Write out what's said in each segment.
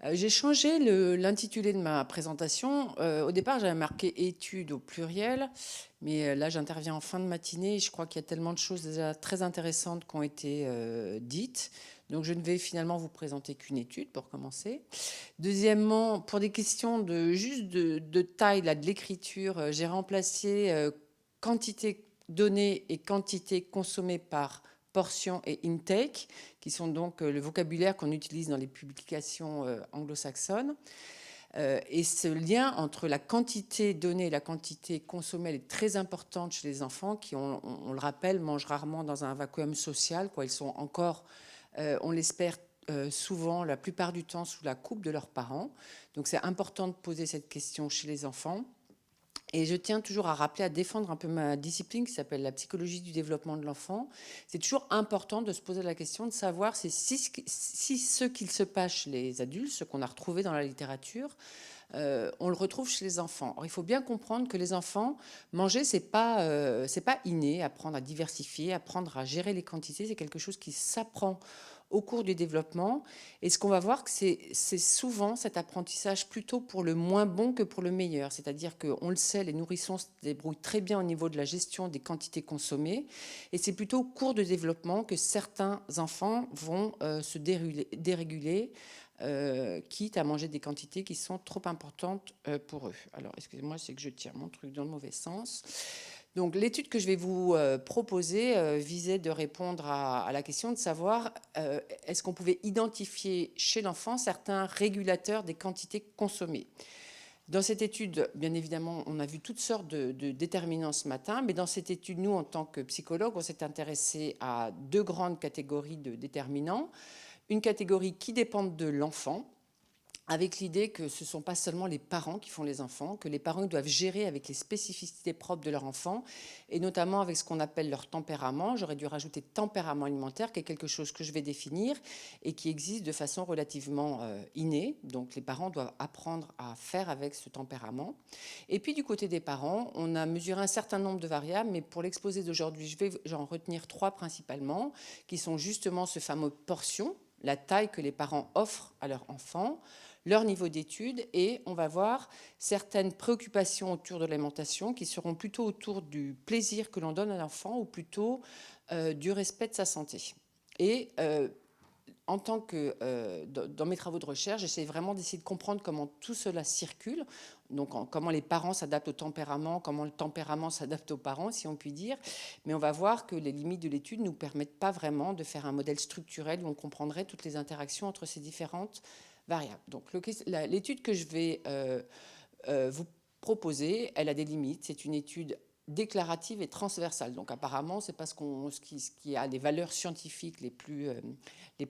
J'ai changé l'intitulé de ma présentation. Au départ, j'avais marqué études au pluriel, mais là, j'interviens en fin de matinée et je crois qu'il y a tellement de choses déjà très intéressantes qui ont été dites. Donc, je ne vais finalement vous présenter qu'une étude pour commencer. Deuxièmement, pour des questions de taille, là, de l'écriture, j'ai remplacé quantité donnée et quantité consommée par portion et intake, qui sont donc le vocabulaire qu'on utilise dans les publications anglo-saxonnes. Et ce lien entre la quantité donnée et la quantité consommée, elle est très importante chez les enfants qui, on le rappelle, mangent rarement dans un vacuum social, quoi. Ils sont encore, on l'espère, souvent, la plupart du temps, sous la coupe de leurs parents. Donc c'est important de poser cette question chez les enfants. Et je tiens toujours à rappeler, à défendre un peu ma discipline qui s'appelle la psychologie du développement de l'enfant. C'est toujours important de se poser la question de savoir si ce qu'il se passe chez les adultes, ce qu'on a retrouvé dans la littérature, on le retrouve chez les enfants. Or, il faut bien comprendre que les enfants, manger, c'est pas inné. Apprendre à diversifier, apprendre à gérer les quantités, c'est quelque chose qui s'apprend au cours du développement. Et ce qu'on va voir, c'est souvent cet apprentissage plutôt pour le moins bon que pour le meilleur. C'est-à-dire qu'on le sait, les nourrissons se débrouillent très bien au niveau de la gestion des quantités consommées. Et c'est plutôt au cours du développement que certains enfants vont se déréguler, quitte à manger des quantités qui sont trop importantes pour eux. Alors, excusez-moi, c'est que je tire mon truc dans le mauvais sens. Donc, l'étude que je vais vous proposer visait de répondre à la question de savoir est-ce qu'on pouvait identifier chez l'enfant certains régulateurs des quantités consommées. Dans cette étude, bien évidemment, on a vu toutes sortes de déterminants ce matin, mais dans cette étude, nous, en tant que psychologues, on s'est intéressé à deux grandes catégories de déterminants. Une catégorie qui dépend de l'enfant, avec l'idée que ce ne sont pas seulement les parents qui font les enfants, que les parents doivent gérer avec les spécificités propres de leur enfant, et notamment avec ce qu'on appelle leur tempérament. J'aurais dû rajouter tempérament alimentaire, qui est quelque chose que je vais définir et qui existe de façon relativement innée. Donc les parents doivent apprendre à faire avec ce tempérament. Et puis du côté des parents, on a mesuré un certain nombre de variables, mais pour l'exposé d'aujourd'hui, je vais en retenir trois principalement, qui sont justement ce fameux portion, la taille que les parents offrent à leur enfant, leur niveau d'études, et on va voir certaines préoccupations autour de l'alimentation qui seront plutôt autour du plaisir que l'on donne à l'enfant ou plutôt du respect de sa santé. Et en tant que dans mes travaux de recherche, j'essaie vraiment d'essayer de comprendre comment tout cela circule, donc comment les parents s'adaptent au tempérament, comment le tempérament s'adapte aux parents, si on peut dire. Mais on va voir que les limites de l'étude ne nous permettent pas vraiment de faire un modèle structurel où on comprendrait toutes les interactions entre ces différentes variables. Donc l'étude que je vais vous proposer, elle a des limites. C'est une étude déclarative et transversale. Donc apparemment, c'est pas ce qui a les valeurs scientifiques les plus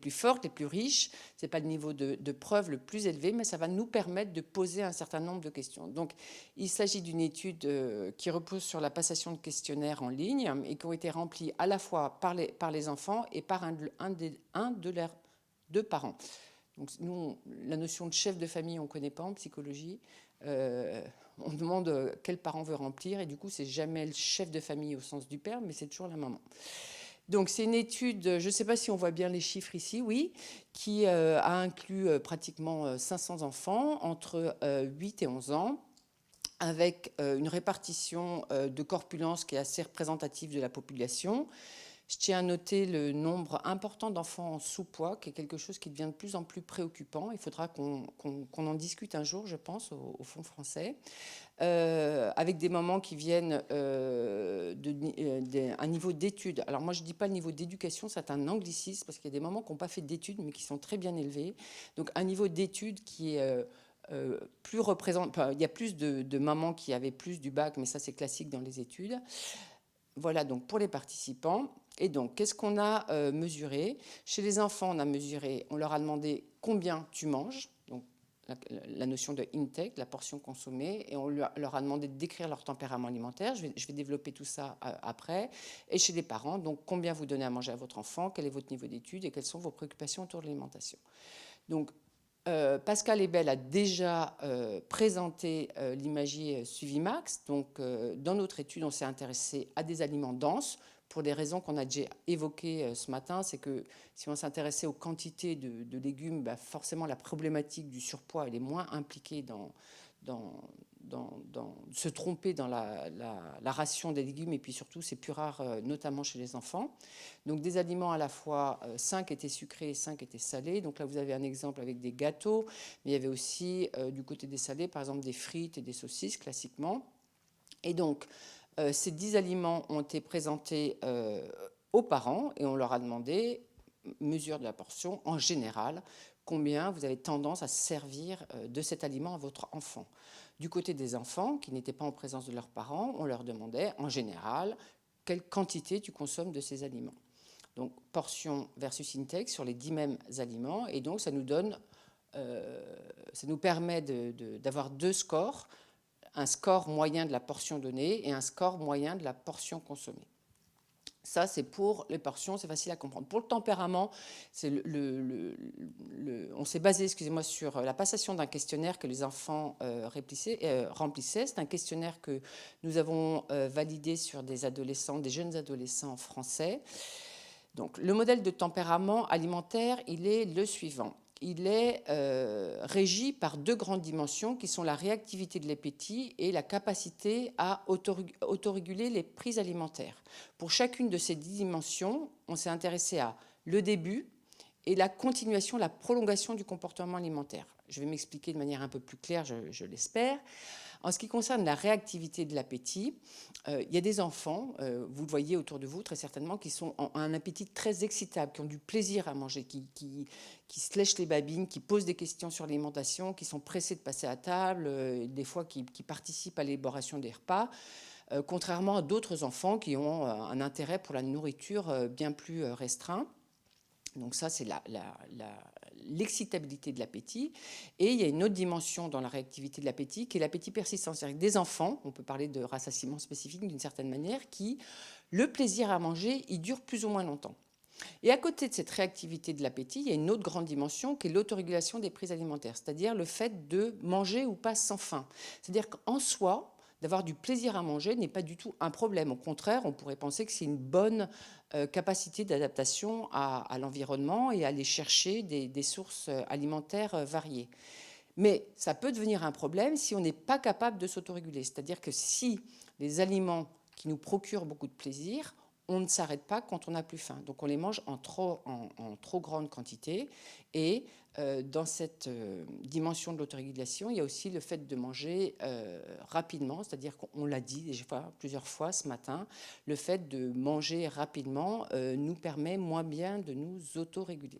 fortes, les plus riches. C'est pas le niveau de preuve le plus élevé, mais ça va nous permettre de poser un certain nombre de questions. Donc il s'agit d'une étude qui repose sur la passation de questionnaires en ligne et qui ont été remplis à la fois par les enfants et par un de leurs deux parents. Donc nous, la notion de chef de famille, on ne connaît pas en psychologie. On demande quel parent veut remplir, et du coup, c'est jamais le chef de famille au sens du père, mais c'est toujours la maman. Donc c'est une étude, je ne sais pas si on voit bien les chiffres ici, oui, qui a inclus pratiquement 500 enfants entre 8 et 11 ans, avec une répartition de corpulence qui est assez représentative de la population. Je tiens à noter le nombre important d'enfants en sous-poids, qui est quelque chose qui devient de plus en plus préoccupant. Il faudra qu'on en discute un jour, je pense, au Fonds français, avec des mamans qui viennent d'un niveau d'études. Alors moi, je ne dis pas le niveau d'éducation, c'est un anglicisme, parce qu'il y a des mamans qui n'ont pas fait d'études, mais qui sont très bien élevées. Donc un niveau d'études qui est plus représentant. Il y a plus de mamans qui avaient plus du bac, mais ça c'est classique dans les études. Voilà donc pour les participants. Et donc, qu'est-ce qu'on a mesuré? Chez les enfants, on leur a demandé combien tu manges, donc la notion de intake, la portion consommée, et on leur a demandé de décrire leur tempérament alimentaire. Je vais développer tout ça après. Et chez les parents, donc combien vous donnez à manger à votre enfant, quel est votre niveau d'études et quelles sont vos préoccupations autour de l'alimentation. Donc, Pascal Ebel a déjà présenté l'imagier Suivimax. Donc, dans notre étude, on s'est intéressé à des aliments denses, pour des raisons qu'on a déjà évoquées ce matin. C'est que si on s'intéressait aux quantités de légumes, forcément la problématique du surpoids elle est moins impliquée dans se tromper dans la ration des légumes, et puis surtout c'est plus rare, notamment chez les enfants. Donc des aliments à la fois 5 étaient sucrés et 5 étaient salés. Donc là vous avez un exemple avec des gâteaux, mais il y avait aussi du côté des salés par exemple des frites et des saucisses classiquement. Et donc ces 10 aliments ont été présentés aux parents et on leur a demandé, mesure de la portion en général, combien vous avez tendance à servir de cet aliment à votre enfant. Du côté des enfants qui n'étaient pas en présence de leurs parents, on leur demandait en général quelle quantité tu consommes de ces aliments. Donc portion versus intake sur les 10 mêmes aliments, et donc ça nous permet d'avoir 2 scores, un score moyen de la portion donnée et un score moyen de la portion consommée. Ça, c'est pour les portions, c'est facile à comprendre. Pour le tempérament, on s'est basé, excusez-moi, sur la passation d'un questionnaire que les enfants remplissaient. C'est un questionnaire que nous avons validé sur des adolescents, des jeunes adolescents français. Donc, le modèle de tempérament alimentaire, il est le suivant. Il est régi par 2 grandes dimensions qui sont la réactivité de l'appétit et la capacité à autoréguler les prises alimentaires. Pour chacune de ces 10 dimensions, on s'est intéressé à le début et la continuation, la prolongation du comportement alimentaire. Je vais m'expliquer de manière un peu plus claire, je l'espère. En ce qui concerne la réactivité de l'appétit, il y a des enfants, vous le voyez autour de vous très certainement, qui ont un appétit très excitable, qui ont du plaisir à manger, qui se lèchent les babines, qui posent des questions sur l'alimentation, qui sont pressés de passer à table, des fois qui participent à l'élaboration des repas, contrairement à d'autres enfants qui ont un intérêt pour la nourriture bien plus restreint. Donc ça, c'est l'excitabilité de l'appétit. Et il y a une autre dimension dans la réactivité de l'appétit, qui est l'appétit persistant. C'est-à-dire que des enfants, on peut parler de rassasiement spécifique d'une certaine manière, qui, le plaisir à manger, il dure plus ou moins longtemps. Et à côté de cette réactivité de l'appétit, il y a une autre grande dimension qui est l'autorégulation des prises alimentaires, c'est-à-dire le fait de manger ou pas sans faim. C'est-à-dire qu'en soi, d'avoir du plaisir à manger n'est pas du tout un problème. Au contraire, on pourrait penser que c'est une bonne capacité d'adaptation à l'environnement et à aller chercher des sources alimentaires variées. Mais ça peut devenir un problème si on n'est pas capable de s'autoréguler. C'est-à-dire que si les aliments qui nous procurent beaucoup de plaisir, on ne s'arrête pas quand on n'a plus faim. Donc on les mange en trop grande quantité. Et dans cette dimension de l'autorégulation, il y a aussi le fait de manger rapidement, c'est-à-dire qu'on l'a dit plusieurs fois ce matin, le fait de manger rapidement nous permet moins bien de nous autoréguler.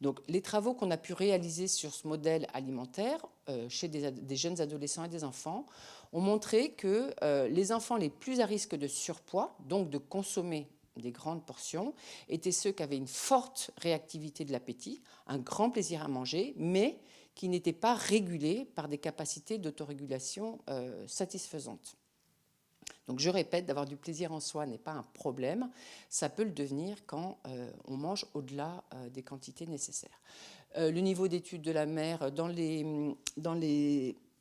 Donc les travaux qu'on a pu réaliser sur ce modèle alimentaire chez des jeunes adolescents et des enfants ont montré que les enfants les plus à risque de surpoids, donc de consommer des grandes portions, étaient ceux qui avaient une forte réactivité de l'appétit, un grand plaisir à manger, mais qui n'étaient pas régulés par des capacités d'autorégulation satisfaisantes. Donc je répète, d'avoir du plaisir en soi n'est pas un problème, ça peut le devenir quand on mange au-delà des quantités nécessaires. Le niveau d'études de la mère, dans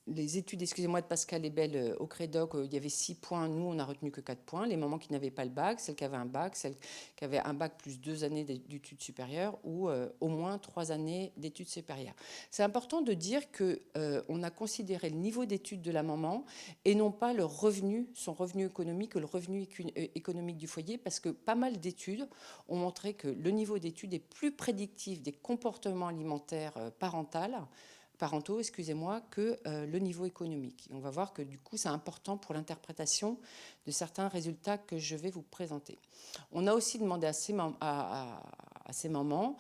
les études, excusez-moi, de Pascal Ebel au Crédoc, il y avait 6 points, nous on n'a retenu que 4 points, les mamans qui n'avaient pas le bac, celles qui avaient un bac, celles qui avaient un bac plus 2 années d'études supérieures ou au moins 3 années d'études supérieures. C'est important de dire qu'on a considéré le niveau d'études de la maman et non pas le revenu, son revenu économique ou le revenu économique du foyer, parce que pas mal d'études ont montré que le niveau d'études est plus prédictif des comportements alimentaires parentaux, que le niveau économique. Et on va voir que du coup, c'est important pour l'interprétation de certains résultats que je vais vous présenter. On a aussi demandé à ces mamans,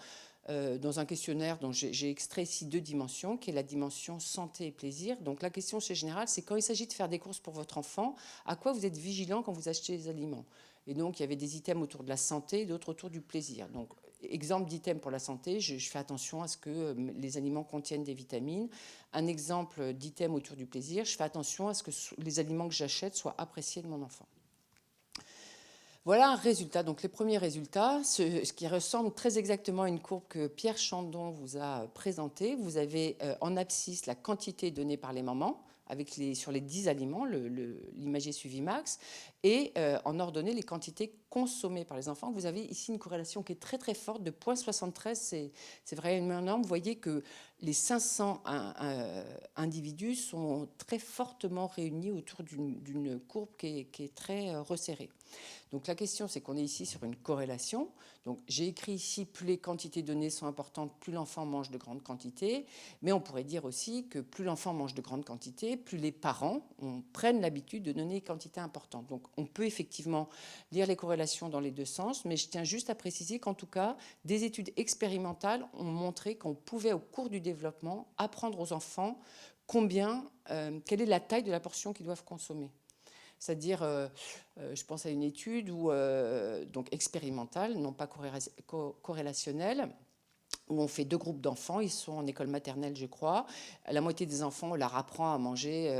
dans un questionnaire dont j'ai extrait ici 2 dimensions, qui est la dimension santé et plaisir. Donc la question chez Général, c'est quand il s'agit de faire des courses pour votre enfant, à quoi vous êtes vigilant quand vous achetez les aliments? Et donc il y avait des items autour de la santé et d'autres autour du plaisir. Donc exemple d'item pour la santé, je fais attention à ce que les aliments contiennent des vitamines. Un exemple d'item autour du plaisir, je fais attention à ce que les aliments que j'achète soient appréciés de mon enfant. Voilà un résultat. Donc les premiers résultats, ce qui ressemble très exactement à une courbe que Pierre Chandon vous a présentée. Vous avez en abscisse la quantité donnée par les mamans sur les 10 aliments, l'imagier suivi max, et en ordonner les quantités consommées par les enfants. Vous avez ici une corrélation qui est très très forte de 0,73, c'est vraiment énorme. Vous voyez que les 500 individus sont très fortement réunis autour d'une courbe qui est très resserrée. Donc la question, c'est qu'on est ici sur une corrélation. Donc j'ai écrit ici, plus les quantités données sont importantes, plus l'enfant mange de grandes quantités. Mais on pourrait dire aussi que plus l'enfant mange de grandes quantités, plus les parents prennent l'habitude de donner des quantités importantes. Donc on peut effectivement lire les corrélations dans les deux sens, mais je tiens juste à préciser qu'en tout cas, des études expérimentales ont montré qu'on pouvait, au cours du développement, apprendre aux enfants quelle est la taille de la portion qu'ils doivent consommer. C'est-à-dire, je pense à une étude donc expérimentale, non pas corrélationnelle, où on fait deux groupes d'enfants, ils sont en école maternelle, je crois. La moitié des enfants, on leur apprend à manger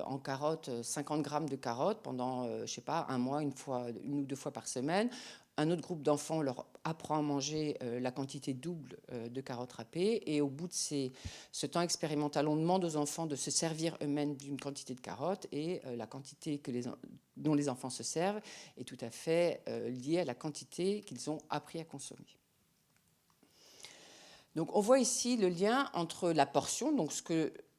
en carottes, 50 grammes de carottes pendant, je ne sais pas, un mois, une ou deux fois par semaine. Un autre groupe d'enfants leur apprend à manger la quantité double de carottes râpées. Et au bout de ce temps expérimental, on demande aux enfants de se servir eux-mêmes d'une quantité de carottes. Et la quantité dont les enfants se servent est tout à fait liée à la quantité qu'ils ont appris à consommer. Donc on voit ici le lien entre la portion, donc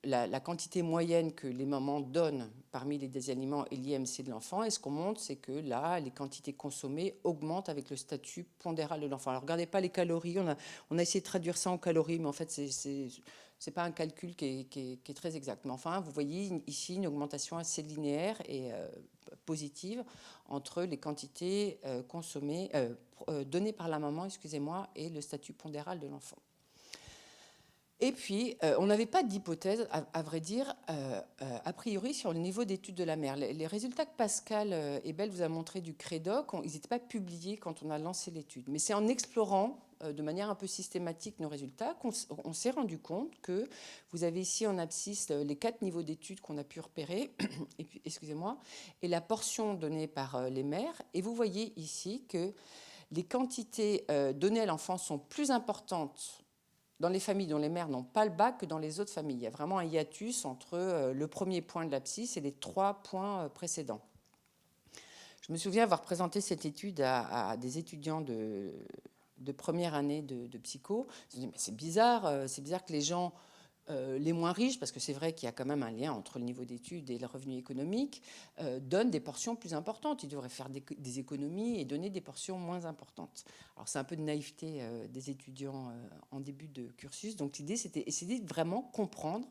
la quantité moyenne que les mamans donnent parmi les aliments et l'IMC de l'enfant, et ce qu'on montre, c'est que là, les quantités consommées augmentent avec le statut pondéral de l'enfant. Alors regardez pas les calories, on a essayé de traduire ça en calories, mais en fait c'est pas un calcul qui est très exact. Mais enfin, vous voyez ici une augmentation assez linéaire et positive entre les quantités données par la maman, excusez-moi, et le statut pondéral de l'enfant. Et puis, on n'avait pas d'hypothèse, à vrai dire, a priori, sur le niveau d'études de la mère. Les résultats que Pascal et Belle vous a montrés du CREDOC, ils n'étaient pas publiés quand on a lancé l'étude. Mais c'est en explorant de manière un peu systématique nos résultats qu'on s'est rendu compte que vous avez ici en abscisse les 4 niveaux d'études qu'on a pu repérer, et puis, excusez-moi, et la portion donnée par les mères. Et vous voyez ici que les quantités données à l'enfant sont plus importantes dans les familles dont les mères n'ont pas le bac que dans les autres familles. Il y a vraiment un hiatus entre le premier point de l'abscisse et les 3 points précédents. Je me souviens avoir présenté cette étude à des étudiants de première année de psycho. Ils se dit, mais c'est bizarre que les gens les moins riches, parce que c'est vrai qu'il y a quand même un lien entre le niveau d'études et le revenu économique, donnent des portions plus importantes. Ils devraient faire des économies et donner des portions moins importantes. Alors c'est un peu de naïveté des étudiants en début de cursus. Donc l'idée, c'était essayer de vraiment comprendre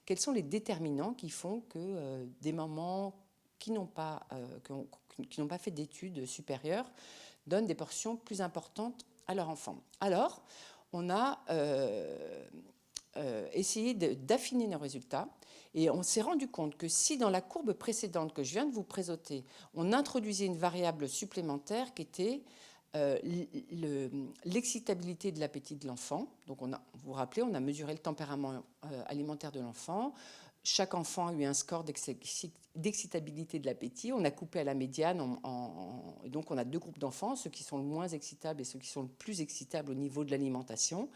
quels sont les déterminants qui font que des mamans qui n'ont pas fait d'études supérieures donnent des portions plus importantes à leurs enfants. Alors, on a essayer d'affiner nos résultats. Et on s'est rendu compte que si dans la courbe précédente que je viens de vous présenter, on introduisait une variable supplémentaire qui était l'excitabilité de l'appétit de l'enfant. Donc vous vous rappelez, on a mesuré le tempérament alimentaire de l'enfant. Chaque enfant a eu un score d'excitabilité de l'appétit. On a coupé à la médiane. Et donc on a 2 groupes d'enfants, ceux qui sont le moins excitables et ceux qui sont le plus excitables au niveau de l'alimentation.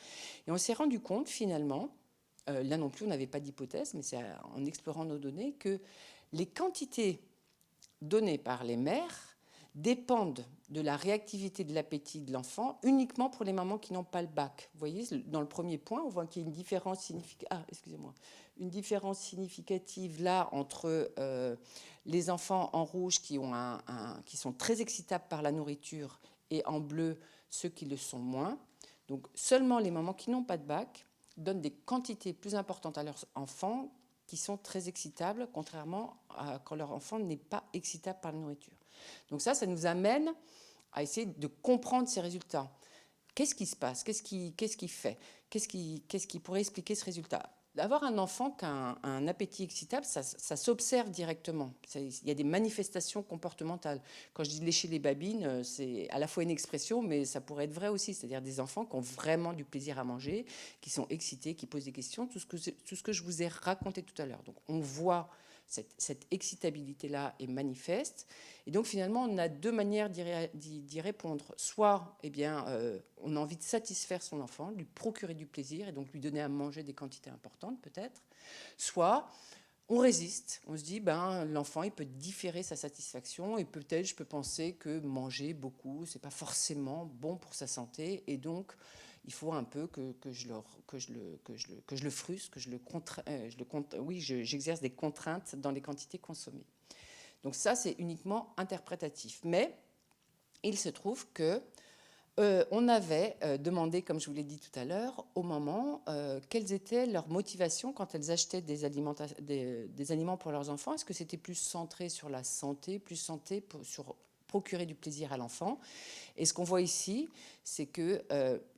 Et on s'est rendu compte finalement, là non plus on n'avait pas d'hypothèse, mais c'est en explorant nos données, que les quantités données par les mères dépendent de la réactivité de l'appétit de l'enfant uniquement pour les mamans qui n'ont pas le bac. Vous voyez, dans le premier point, on voit qu'il y a une différence significative là entre les enfants en rouge qui sont très excitables par la nourriture et en bleu ceux qui le sont moins. Donc seulement les mamans qui n'ont pas de bac donnent des quantités plus importantes à leurs enfants qui sont très excitables, contrairement à quand leur enfant n'est pas excitable par la nourriture. Donc ça nous amène à essayer de comprendre ces résultats. Qu'est-ce qui se passe? Qu'est-ce qui fait? Qu'est-ce qui pourrait expliquer ce résultat? D'avoir un enfant qui a un appétit excitable, ça s'observe directement. Il y a des manifestations comportementales. Quand je dis lécher les babines, c'est à la fois une expression, mais ça pourrait être vrai aussi. C'est-à-dire des enfants qui ont vraiment du plaisir à manger, qui sont excités, qui posent des questions, tout ce que je vous ai raconté tout à l'heure. Donc on voit cette excitabilité-là est manifeste. Et donc finalement, on a 2 manières d'y répondre. Soit on a envie de satisfaire son enfant, lui procurer du plaisir et donc lui donner à manger des quantités importantes peut-être. Soit on résiste. On se dit, l'enfant, il peut différer sa satisfaction et peut-être je peux penser que manger beaucoup, c'est pas forcément bon pour sa santé et donc il faut un peu que je le frustre, que je le j'exerce des contraintes dans les quantités consommées. Donc ça, c'est uniquement interprétatif. Mais il se trouve que on avait demandé, comme je vous l'ai dit tout à l'heure, aux mamans quelles étaient leurs motivations quand elles achetaient des aliments pour leurs enfants. Est-ce que c'était plus centré sur la santé, plus centré sur procurer du plaisir à l'enfant? Et ce qu'on voit ici, c'est que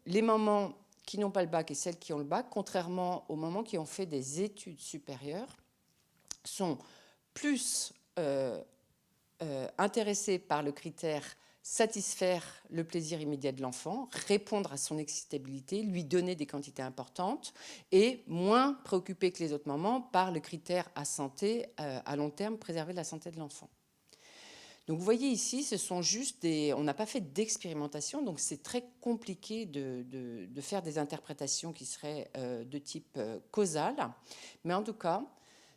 les mamans qui n'ont pas le bac et celles qui ont le bac, contrairement aux mamans qui ont fait des études supérieures, sont plus intéressées par le critère satisfaire le plaisir immédiat de l'enfant, répondre à son excitabilité, lui donner des quantités importantes et moins préoccupées que les autres mamans par le critère à santé, à long terme, préserver la santé de l'enfant. Donc vous voyez ici, ce sont juste on n'a pas fait d'expérimentation, donc c'est très compliqué de faire des interprétations qui seraient de type causal, mais en tout cas,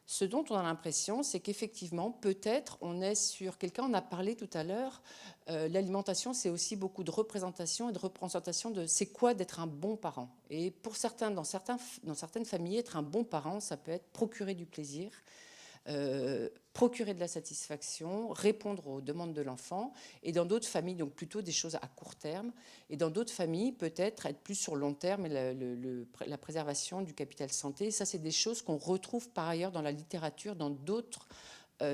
ce dont on a l'impression, c'est qu'effectivement, peut-être, on est sur quelqu'un, on a parlé tout à l'heure, l'alimentation, c'est aussi beaucoup de représentation et de représentation de c'est quoi d'être un bon parent. Et pour certains, dans certaines familles, être un bon parent, ça peut être procurer du plaisir, procurer de la satisfaction, répondre aux demandes de l'enfant, et dans d'autres familles, donc plutôt des choses à court terme, et dans d'autres familles, peut-être être plus sur le long terme et la préservation du capital santé. Ça, c'est des choses qu'on retrouve par ailleurs dans la littérature, dans d'autres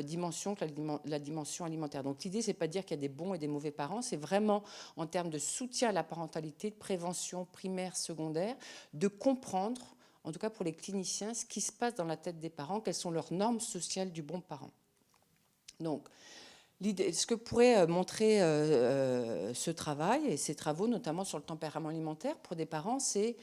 dimensions que la dimension alimentaire. Donc l'idée, c'est pas de dire qu'il y a des bons et des mauvais parents, c'est vraiment en termes de soutien à la parentalité, de prévention primaire, secondaire, de comprendre, en tout cas pour les cliniciens, ce qui se passe dans la tête des parents, quelles sont leurs normes sociales du bon parent. Donc, ce que pourrait montrer ce travail et ces travaux, notamment sur le tempérament alimentaire, pour des parents, c'est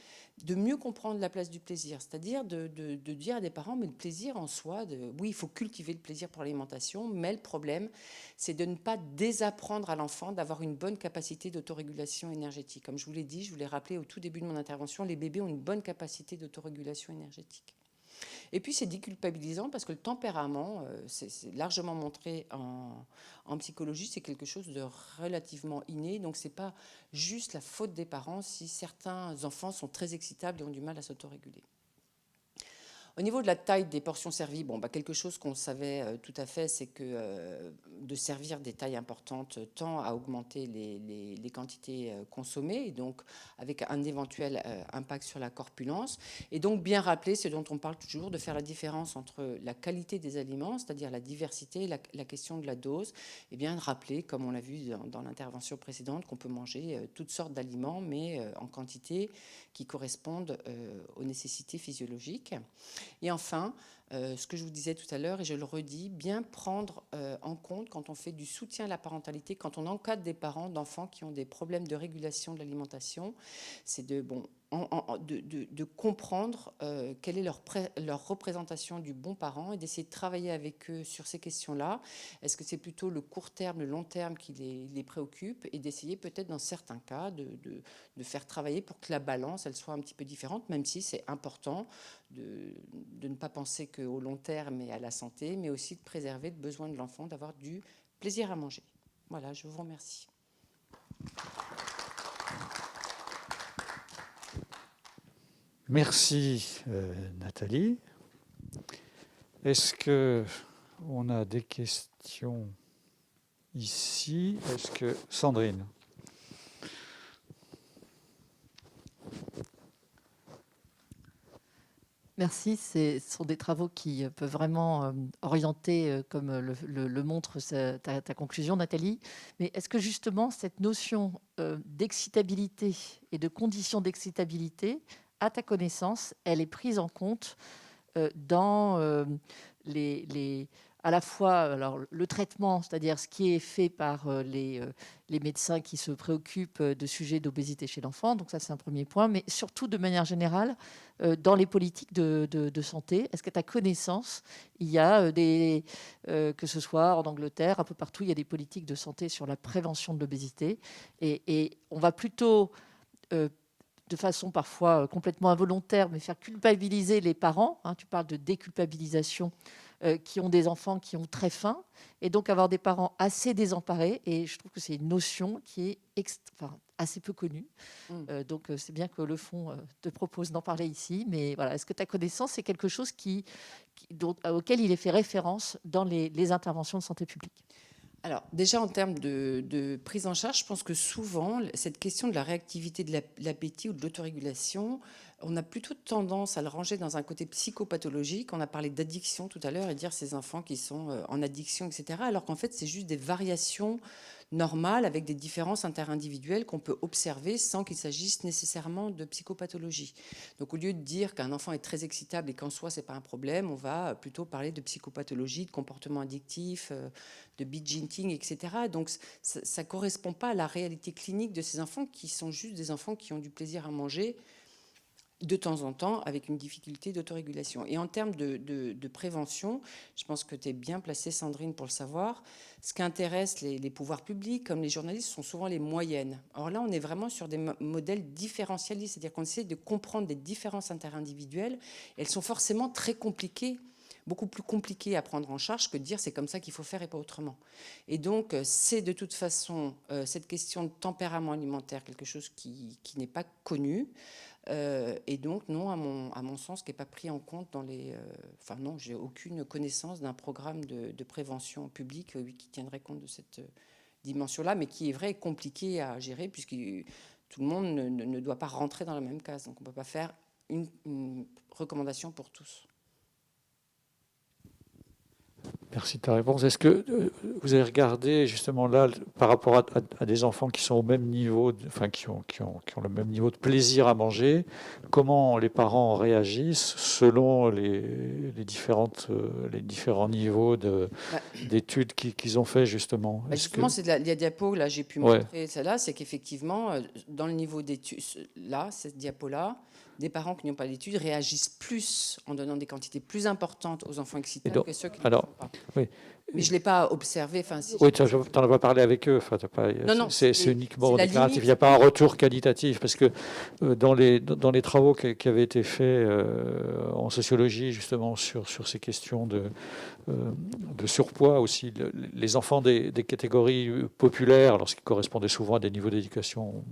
de mieux comprendre la place du plaisir. C'est-à-dire de dire à des parents, mais le plaisir en soi, oui, il faut cultiver le plaisir pour l'alimentation, mais le problème, c'est de ne pas désapprendre à l'enfant d'avoir une bonne capacité d'autorégulation énergétique. Comme je vous l'ai dit, je vous l'ai rappelé au tout début de mon intervention, les bébés ont une bonne capacité d'autorégulation énergétique. Et puis c'est déculpabilisant parce que le tempérament, c'est largement montré en psychologie, c'est quelque chose de relativement inné. Donc c'est pas juste la faute des parents si certains enfants sont très excitables et ont du mal à s'autoréguler. Au niveau de la taille des portions servies, quelque chose qu'on savait tout à fait, c'est que de servir des tailles importantes tend à augmenter les quantités consommées, et donc avec un éventuel impact sur la corpulence. Et donc bien rappeler, ce dont on parle toujours, de faire la différence entre la qualité des aliments, c'est-à-dire la diversité, la question de la dose, et bien de rappeler, comme on l'a vu dans l'intervention précédente, qu'on peut manger toutes sortes d'aliments, mais en quantité qui correspondent aux nécessités physiologiques. Et enfin, ce que je vous disais tout à l'heure, et je le redis, bien prendre en compte quand on fait du soutien à la parentalité, quand on encadre des parents d'enfants qui ont des problèmes de régulation de l'alimentation, c'est de comprendre quelle est leur représentation du bon parent et d'essayer de travailler avec eux sur ces questions-là. Est-ce que c'est plutôt le court terme, le long terme qui les préoccupe, et d'essayer peut-être dans certains cas de faire travailler pour que la balance elle soit un petit peu différente, même si c'est important de ne pas penser qu'au long terme et à la santé, mais aussi de préserver le besoin de l'enfant d'avoir du plaisir à manger. Voilà, je vous remercie. Merci Nathalie. Est-ce qu'on a des questions ici? Est-ce que Sandrine? Merci. Ce sont des travaux qui peuvent vraiment orienter, comme le montre ta conclusion, Nathalie. Mais est-ce que justement cette notion d'excitabilité et de conditions d'excitabilité, à ta connaissance, elle est prise en compte dans à la fois alors, le traitement, c'est-à-dire ce qui est fait par les médecins qui se préoccupent de sujets d'obésité chez l'enfant, donc ça c'est un premier point, mais surtout de manière générale, dans les politiques de santé, est-ce qu'à ta connaissance, il y a que ce soit en Angleterre, un peu partout, il y a des politiques de santé sur la prévention de l'obésité, et on va plutôt de façon parfois complètement involontaire, mais faire culpabiliser les parents. Tu parles de déculpabilisation qui ont des enfants qui ont très faim, et donc avoir des parents assez désemparés. Et je trouve que c'est une notion qui est assez peu connue. Donc c'est bien que le fonds te propose d'en parler ici. Mais voilà, est-ce que ta connaissance, c'est quelque chose auquel il est fait référence dans les interventions de santé publique? Alors, déjà en termes de prise en charge, je pense que souvent, cette question de la réactivité de l'appétit ou de l'autorégulation, on a plutôt tendance à le ranger dans un côté psychopathologique. On a parlé d'addiction tout à l'heure et dire ces enfants qui sont en addiction, etc. Alors qu'en fait, c'est juste des variations normales avec des différences interindividuelles qu'on peut observer sans qu'il s'agisse nécessairement de psychopathologie. Donc, au lieu de dire qu'un enfant est très excitable et qu'en soi, c'est pas un problème, on va plutôt parler de psychopathologie, de comportement addictif, de binge eating, etc. Donc, ça ne correspond pas à la réalité clinique de ces enfants qui sont juste des enfants qui ont du plaisir à manger de temps en temps avec une difficulté d'autorégulation. Et en termes de prévention, je pense que tu es bien placée, Sandrine, pour le savoir. Ce qui intéresse les pouvoirs publics, comme les journalistes, sont souvent les moyennes. Or là, on est vraiment sur des modèles différentialistes, c'est-à-dire qu'on essaie de comprendre des différences interindividuelles. Elles sont forcément très compliquées, beaucoup plus compliqué à prendre en charge que de dire c'est comme ça qu'il faut faire et pas autrement. Et donc, c'est de toute façon cette question de tempérament alimentaire, quelque chose qui n'est pas connu. Et donc, non, à mon sens, qui n'est pas pris en compte dans les... Enfin, non, j'ai aucune connaissance d'un programme de prévention publique qui tiendrait compte de cette dimension-là, mais qui est vrai compliqué à gérer, puisque tout le monde ne doit pas rentrer dans la même case. Donc, on ne peut pas faire une recommandation pour tous. Merci de ta réponse. Est-ce que vous avez regardé justement là, par rapport à des enfants qui sont au même niveau, enfin qui ont le même niveau de plaisir à manger, comment les parents réagissent selon les différents niveaux d'études qu'ils ont fait justement? Justement, c'est la diapo, là, j'ai pu montrer celle-là, c'est qu'effectivement, dans le niveau d'études, là, cette diapo-là, des parents qui n'ont pas d'études réagissent plus en donnant des quantités plus importantes aux enfants excitables que ceux qui ne le font pas. Oui. Mais je ne l'ai pas observé. Oui, tu n'en as pas parlé avec eux. Enfin, non, c'est uniquement déclaratif. Il n'y a pas un retour qualitatif. Parce que dans les travaux qui avaient été faits en sociologie, justement, sur ces questions de surpoids aussi, les enfants des catégories populaires, lorsqu'ils correspondaient souvent à des niveaux d'éducation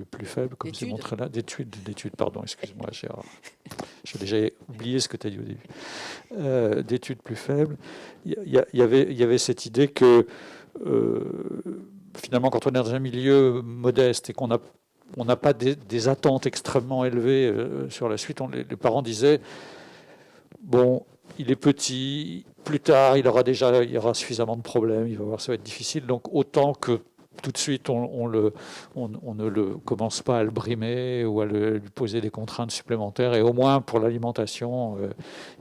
plus faibles, comme c'est montré là, d'études, pardon, excuse-moi, j'ai déjà oublié ce que tu as dit au début, d'études plus faibles, il y avait cette idée que finalement, quand on est dans un milieu modeste et qu'on n'a pas des attentes extrêmement élevées sur la suite, les parents disaient, bon, il est petit, plus tard, il y aura suffisamment de problèmes, il va voir, ça va être difficile, donc autant que tout de suite, on ne le commence pas à le brimer ou à lui poser des contraintes supplémentaires. Et au moins, pour l'alimentation,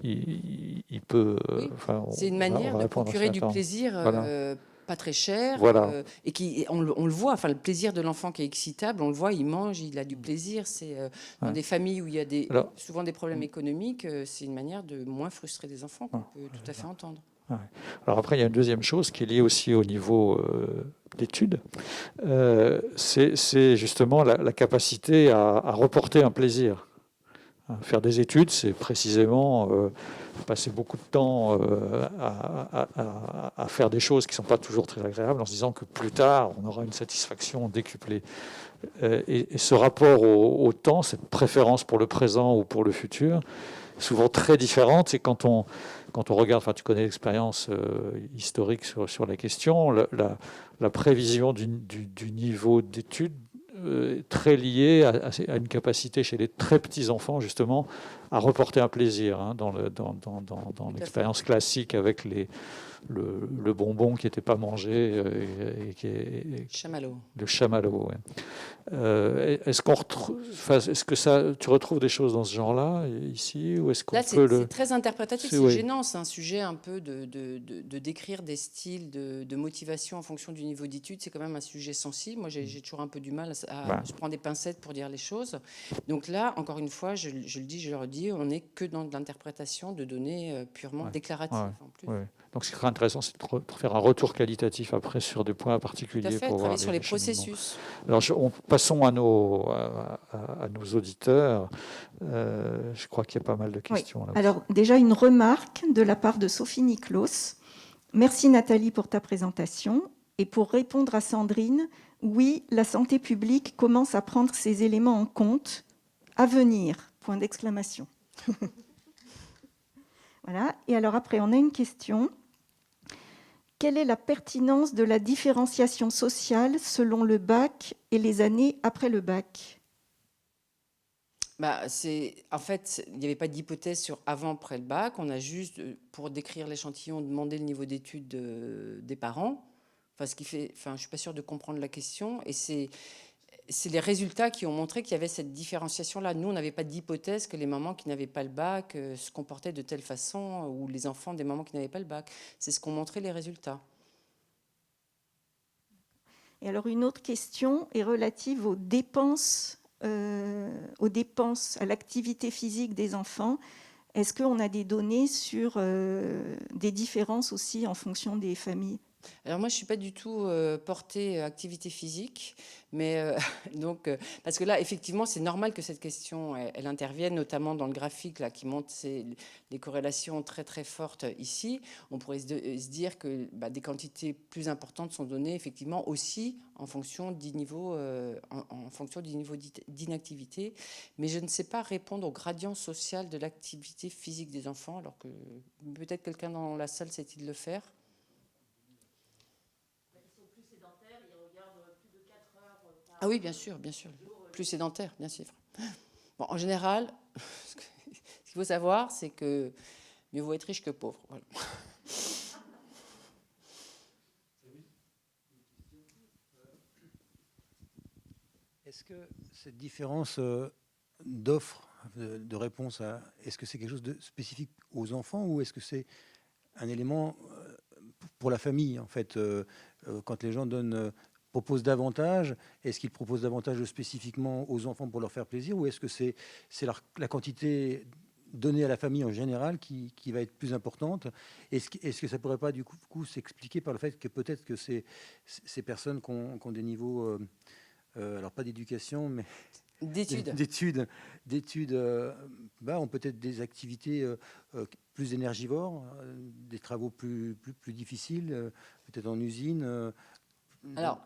il peut... c'est une manière de procurer du plaisir pas très cher. Et on le voit, enfin, le plaisir de l'enfant qui est excitable, on le voit, il mange, il a du plaisir. C'est dans des familles où il y a souvent des problèmes économiques, c'est une manière de moins frustrer des enfants qu'on peut tout à fait entendre. Alors après, il y a une deuxième chose qui est liée aussi au niveau d'études, c'est justement la capacité à reporter un plaisir. Faire des études, c'est précisément passer beaucoup de temps à faire des choses qui ne sont pas toujours très agréables, en se disant que plus tard, on aura une satisfaction décuplée. Et ce rapport au temps, cette préférence pour le présent ou pour le futur, souvent très différente, c'est quand on regarde, enfin tu connais l'expérience historique sur la question, la prévision du niveau d'études très liée à une capacité chez les très petits enfants justement à reporter un plaisir dans l'expérience classique avec le bonbon qui n'était pas mangé Chamallow. Le chamallow. Ouais. Est-ce que tu retrouves des choses dans ce genre-là ici, ou est-ce qu'on c'est très interprétatif, c'est gênant, c'est un sujet un peu de décrire des styles de motivation en fonction du niveau d'études, c'est quand même un sujet sensible. Moi, j'ai toujours un peu du mal je prends des pincettes pour dire les choses. Donc là, encore une fois, je le dis, je le redis, on n'est que dans de l'interprétation de données purement déclaratives. En plus. Donc ce qui sera intéressant, c'est de faire un retour qualitatif après sur des points Tout à particuliers fait, pour voir travailler sur les cheminements. processus. Alors, passons à nos auditeurs. Je crois qu'il y a pas mal de Oui. questions là. Alors, déjà, une remarque de la part de Sophie Niklos. Merci Nathalie pour ta présentation. Et pour répondre à Sandrine, oui, la santé publique commence à prendre ces éléments en compte. À venir, point d'exclamation. Voilà. Et alors après, on a une question. Quelle est la pertinence de la différenciation sociale selon le bac et les années après le bac ? Bah, en fait, il n'y avait pas d'hypothèse sur avant, après le bac. On a juste, pour décrire l'échantillon, demandé le niveau d'études des parents. Enfin, je ne suis pas sûre de comprendre la question. Et c'est les résultats qui ont montré qu'il y avait cette différenciation-là. Nous, on n'avait pas d'hypothèse que les mamans qui n'avaient pas le bac se comportaient de telle façon, ou les enfants des mamans qui n'avaient pas le bac. C'est ce qu'ont montré les résultats. Et alors une autre question est relative aux dépenses, à l'activité physique des enfants. Est-ce qu'on a des données sur des différences aussi en fonction des familles ? Alors moi, je ne suis pas du tout portée activité physique, mais donc, parce que là, effectivement, c'est normal que cette question, elle intervienne, notamment dans le graphique là, qui montre les corrélations très très fortes ici. On pourrait se dire que des quantités plus importantes sont données, effectivement, aussi en fonction du niveau, en fonction du niveau d'inactivité. Mais je ne sais pas répondre au gradient social de l'activité physique des enfants, alors que peut-être quelqu'un dans la salle sait-il le faire. Ah oui, bien sûr, bien sûr. Plus sédentaire, bien sûr. Bon, en général, ce qu'il faut savoir, c'est que mieux vaut être riche que pauvre. Voilà. Est-ce que cette différence d'offre, de réponse, est-ce que c'est quelque chose de spécifique aux enfants ou est-ce que c'est un élément pour la famille, en fait, quand les gens proposent davantage, est-ce qu'ils proposent davantage spécifiquement aux enfants pour leur faire plaisir ou est-ce que c'est la quantité donnée à la famille en général qui va être plus importante? Est-ce que ça ne pourrait pas du coup s'expliquer par le fait que peut-être que ces personnes qui ont des niveaux, alors pas d'éducation, mais d'études ont peut-être des activités plus énergivores, des travaux plus difficiles, peut-être en usine,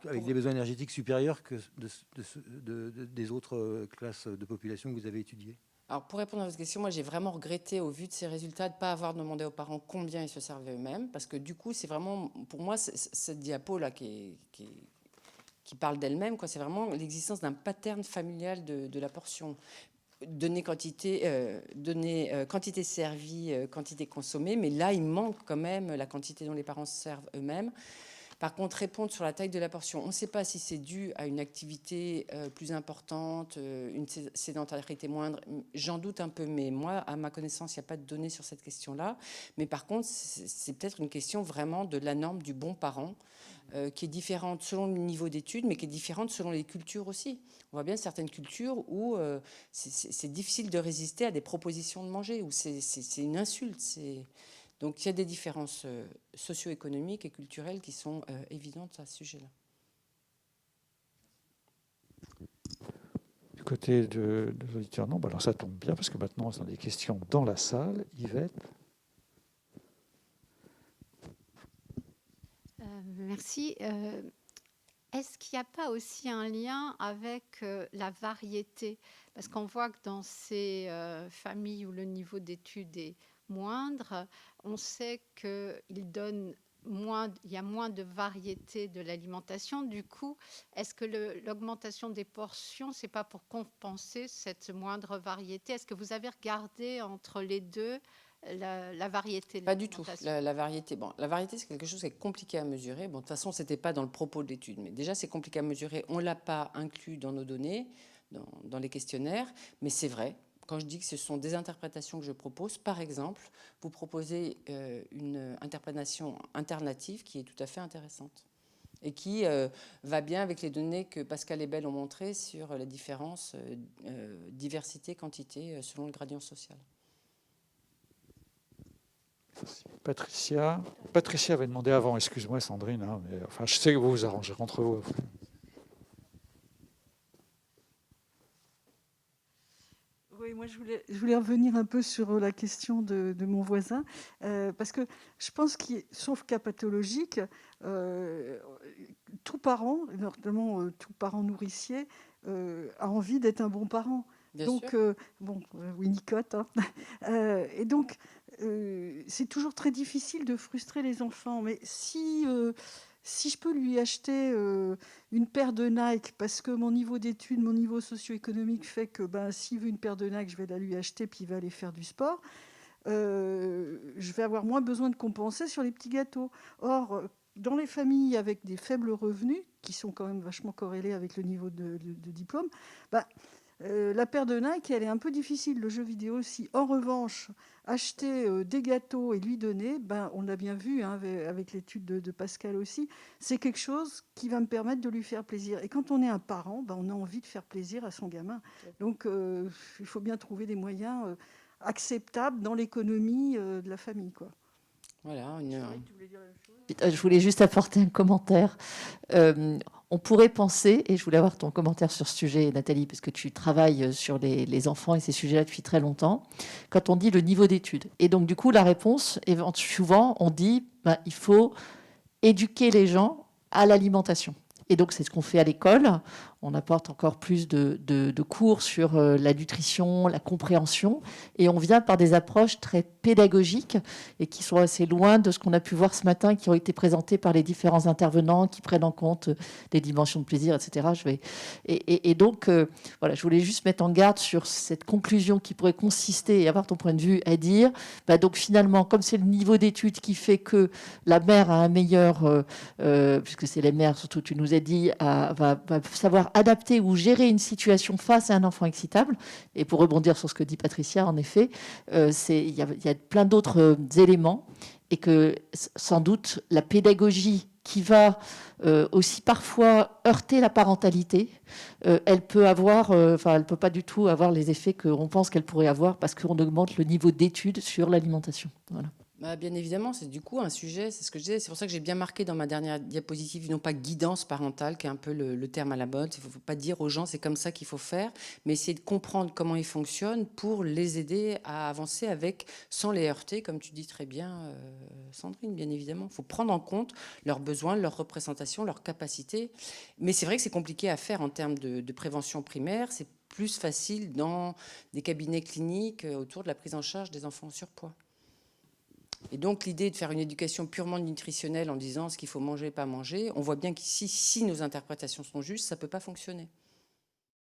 avec des besoins énergétiques supérieurs que des autres classes de population que vous avez étudiées. Alors, pour répondre à votre question, moi, j'ai vraiment regretté, au vu de ces résultats, de ne pas avoir demandé aux parents combien ils se servaient eux-mêmes, parce que du coup, c'est vraiment, pour moi, cette diapo-là qui parle d'elle-même, c'est vraiment l'existence d'un pattern familial de la portion. Donner quantité servie, quantité consommée, mais là, il manque quand même la quantité dont les parents se servent eux-mêmes. Par contre, répondre sur la taille de la portion, on ne sait pas si c'est dû à une activité plus importante, une sédentarité moindre. J'en doute un peu, mais moi, à ma connaissance, il n'y a pas de données sur cette question-là. Mais par contre, c'est peut-être une question vraiment de la norme du bon parent, qui est différente selon le niveau d'études, mais qui est différente selon les cultures aussi. On voit bien certaines cultures où c'est difficile de résister à des propositions de manger, où c'est une insulte. Donc il y a des différences socio-économiques et culturelles qui sont évidentes à ce sujet-là. Du côté de l'auditeurs, non, alors ça tombe bien parce que maintenant on a des questions dans la salle. Yvette. Merci. Est-ce qu'il n'y a pas aussi un lien avec la variété? Parce qu'on voit que dans ces familles où le niveau d'études est moindre, on sait qu'il y a moins de variété de l'alimentation. Du coup, est-ce que l'augmentation des portions, c'est pas pour compenser cette moindre variété? Est-ce que vous avez regardé entre les deux la variété de Pas du tout. La variété, la variété, c'est quelque chose qui est compliqué à mesurer. Bon, de toute façon, ce n'était pas dans le propos de l'étude, mais déjà, c'est compliqué à mesurer. On ne l'a pas inclus dans nos données, dans les questionnaires, mais c'est vrai. Quand je dis que ce sont des interprétations que je propose, par exemple, vous proposez une interprétation alternative qui est tout à fait intéressante et qui va bien avec les données que Pascal et Bell ont montrées sur la différence diversité-quantité selon le gradient social. Patricia. Patricia avait demandé avant, excuse-moi Sandrine, hein, mais enfin, je sais que vous vous arrangez entre vous. Oui, moi je voulais revenir un peu sur la question de mon voisin, parce que je pense sauf cas pathologique, tout parent, notamment tout parent nourricier, a envie d'être un bon parent. Bien Donc, sûr. bon, Winnicott, hein. Et donc, c'est toujours très difficile de frustrer les enfants. Mais si je peux lui acheter une paire de Nike, parce que mon niveau d'études, mon niveau socio-économique fait que s'il veut une paire de Nike, je vais la lui acheter, puis il va aller faire du sport, je vais avoir moins besoin de compenser sur les petits gâteaux. Or, dans les familles avec des faibles revenus, qui sont quand même vachement corrélés avec le niveau de diplôme, la paire de Nike, elle est un peu difficile, le jeu vidéo aussi. En revanche, acheter des gâteaux et lui donner, on l'a bien vu hein, avec l'étude de Pascal aussi, c'est quelque chose qui va me permettre de lui faire plaisir. Et quand on est un parent, on a envie de faire plaisir à son gamin. Donc, il faut bien trouver des moyens acceptables dans l'économie de la famille, quoi. Voilà, Je voulais juste apporter un commentaire. On pourrait penser, et je voulais avoir ton commentaire sur ce sujet, Nathalie, parce que tu travailles sur les enfants et ces sujets-là depuis très longtemps, quand on dit le niveau d'études. Et donc, du coup, la réponse, souvent, on dit il faut éduquer les gens à l'alimentation. Et donc, c'est ce qu'on fait à l'école. On apporte encore plus de cours sur la nutrition, la compréhension. Et on vient par des approches très pédagogiques et qui sont assez loin de ce qu'on a pu voir ce matin, qui ont été présentés par les différents intervenants, qui prennent en compte les dimensions de plaisir, etc. Donc, voilà, je voulais juste mettre en garde sur cette conclusion qui pourrait consister, et avoir ton point de vue, à dire, donc finalement, comme c'est le niveau d'études qui fait que la mère a un meilleur, puisque c'est les mères, surtout tu nous as dit, va savoir adapter ou gérer une situation face à un enfant excitable. Et pour rebondir sur ce que dit Patricia, en effet, il y a plein d'autres éléments et que sans doute la pédagogie qui va aussi parfois heurter la parentalité, elle peut pas du tout avoir les effets qu'on pense qu'elle pourrait avoir parce qu'on augmente le niveau d'études sur l'alimentation. Voilà. Bien évidemment, c'est du coup un sujet, c'est ce que je disais, c'est pour ça que j'ai bien marqué dans ma dernière diapositive, non pas guidance parentale, qui est un peu le terme à la mode. Il ne faut pas dire aux gens c'est comme ça qu'il faut faire, mais essayer de comprendre comment ils fonctionnent pour les aider à avancer sans les heurter, comme tu dis très bien, Sandrine, bien évidemment. Il faut prendre en compte leurs besoins, leurs représentations, leurs capacités. Mais c'est vrai que c'est compliqué à faire en termes de prévention primaire. C'est plus facile dans des cabinets cliniques autour de la prise en charge des enfants en surpoids. Et donc, l'idée de faire une éducation purement nutritionnelle en disant ce qu'il faut manger, pas manger, on voit bien qu'ici, si nos interprétations sont justes, ça ne peut pas fonctionner.